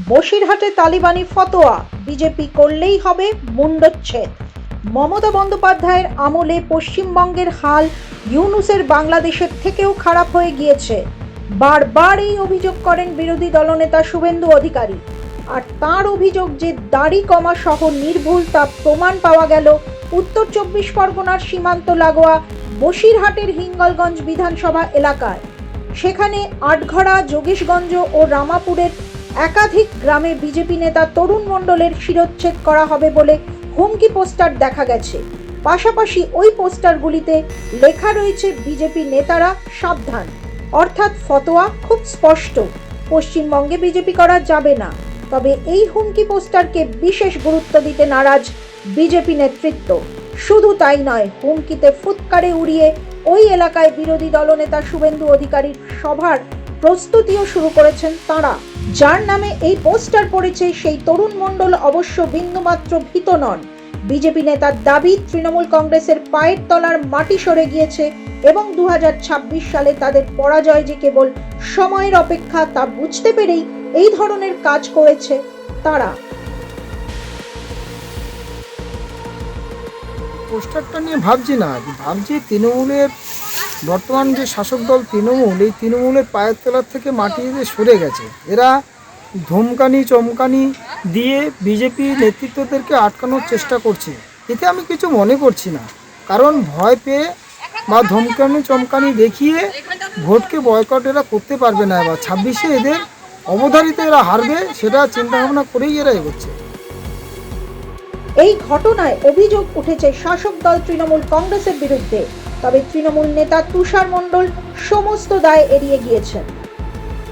বসিরহাটে তালিবানি ফতোয়া, বিজেপি করলেই হবে মুণ্ডচ্ছেদ। মমতা বন্দ্যোপাধ্যায়ের আমলে পশ্চিমবঙ্গের হাল ইউনূসের বাংলাদেশের থেকেও খারাপ হয়ে গিয়েছে। বারবার এই অভিযোগ করেন বিরোধী দলনেতা শুভেন্দু অধিকারী। আর তার অভিযোগ যে দাড়ি কমা সহ নির্ভুল তা প্রমাণ পাওয়া গেল উত্তর 24 পরগনার সীমান্ত লাগোয়া বসিরহাটের হিঙ্গলগঞ্জ বিধানসভা এলাকায়। সেখানে আটঘরা, যোগেশগঞ্জ ও রামাপুরের একাধিক গ্রামে বিজেপি নেতা তরুণ মণ্ডলের শিরচ্ছেদ করা হবে বলে হুমকি পোস্টার দেখা গেছে। পাশাপাশি ওই পোস্টারগুলিতে লেখা রয়েছে বিজেপি নেতারা সাবধান, অর্থাৎ ফতোয়া খুব স্পষ্ট, পশ্চিমবঙ্গে বিজেপি করা যাবে না। তবে এই হুমকি পোস্টারকে বিশেষ গুরুত্ব দিতে নারাজ বিজেপি নেতৃত্ব। শুধু তাই নয়, হুমকিতে ফুৎকারে উড়িয়ে ওই এলাকায় বিরোধী দলনেতা শুভেন্দু অধিকারীর সভার প্রস্তুতিও শুরু করেছেন তাঁরা। যার নামে এই পোস্টার পড়েছে সেই তরুণ মণ্ডল অবশ্য বিন্দুমাত্র ভীত নন। বিজেপি নেতার দাবি, তৃণমূল কংগ্রেসের পায়ের তলার মাটি সরে গিয়েছে এবং 2026 সালে তাদের পরাজয় যে কেবল সময়ের অপেক্ষা তা বুঝতে পেরেই এই ধরনের কাজ করেছে তারা। পোস্টারটা নিয়ে ভাবছি না, ভাবছি তৃণমূলের বর্তমান যে শাসক দল তৃণমূল, এই তৃণমূলের পায়ের তলার থেকে মাটি সরে গেছে। এরা ধমকানি চমকানি দিয়ে বিজেপি নেতৃত্বদেরকে আটকানোর চেষ্টা করছে। এতে আমি কিছু মনে করছি না, কারণ ভয় পেয়ে বা ধমকানি চমকানি দেখিয়ে ভোটকে বয়কট এরা করতে পারবে না। এবার 26-এ এদের অবধারিত এরা হারবে, সেটা চিন্তাভাবনা করেই এরা এগোচ্ছে। এই ঘটনায় অভিযোগ উঠেছে শাসক দল তৃণমূল কংগ্রেসের বিরুদ্ধে। তবে তৃণমূল নেতা তুষার মণ্ডল সমস্ত দায় এড়িয়ে গিয়েছেন।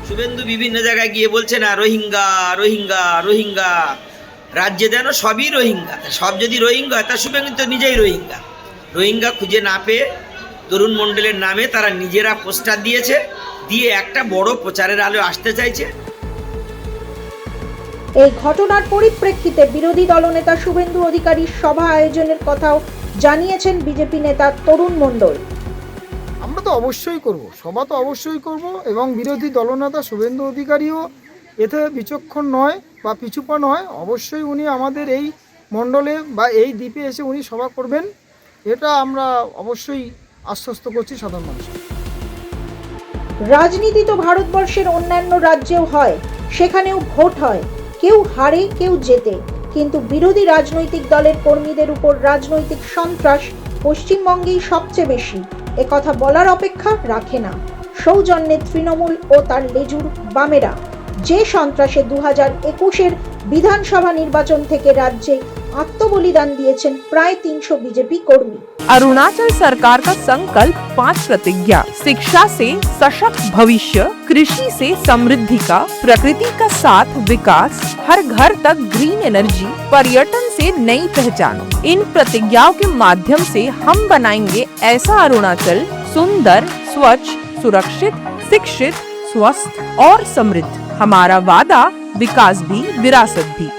শুভেন্দু বিভিন্ন জায়গায় গিয়ে বলছে না রোহিঙ্গা রোহিঙ্গা রোহিঙ্গা, রাজ্যে যেন সবই রোহিঙ্গা। সব যদি রোহিঙ্গা তা শুভেন্দু তো নিজেই রোহিঙ্গা। রোহিঙ্গা খুঁজে না পেয়ে তরুণ মণ্ডলের নামে তারা নিজেরা পোস্টার দিয়েছে, দিয়ে একটা বড় প্রচারের আলো আসতে চাইছে। এই ঘটনার পরিপ্রেক্ষিতে বিরোধী দলনেতা শুভেন্দু অধিকারীর সভা আয়োজনের কথাও জানিয়েছেন বিজেপি নেতা তরুণ মণ্ডল। আমরা তো অবশ্যই করব, সভা তো অবশ্যই করব, এবং বিরোধী দলনেতা শুভেন্দু অধিকারীও এতে বিচক্ষণ নয় বা পিছুপা নয়। অবশ্যই উনি আমাদের এই মণ্ডলে বা এই দ্বীপে এসে উনি সভা করবেন, এটা আমরা অবশ্যই আশ্বস্ত করছি সাধারণ মানুষকে। রাজনীতি তো ভারতবর্ষের অন্যান্য রাজ্যেও হয়, সেখানেও ভোট হয়, কেউ হারে কেউ জেতে, কিন্তু বিরোধী রাজনৈতিক দলের কর্মীদের উপর রাজনৈতিক সন্ত্রাস পশ্চিমবঙ্গেই সবচেয়ে বেশি। একথা বলার অপেক্ষা রাখে না সৌজন্যে তৃণমূল ও তার লেজুর বামেরা, যে সন্ত্রাসে 2021-এর বিধানসভা নির্বাচন থেকে রাজ্যে আত্মবলিদান দিয়েছেন প্রায় 300 বিজেপি কর্মী। अरुणाचल सरकार का संकल्प 5 प्रतिज्ञा: शिक्षा से सशक्त भविष्य, कृषि से समृद्धि का, प्रकृति का साथ विकास, हर घर तक ग्रीन एनर्जी, पर्यटन से नई पहचान। इन प्रतिज्ञाओं के माध्यम से हम बनाएंगे ऐसा अरुणाचल सुंदर, स्वच्छ, सुरक्षित, शिक्षित, स्वस्थ और समृद्ध। हमारा वादा, विकास भी विरासत भी।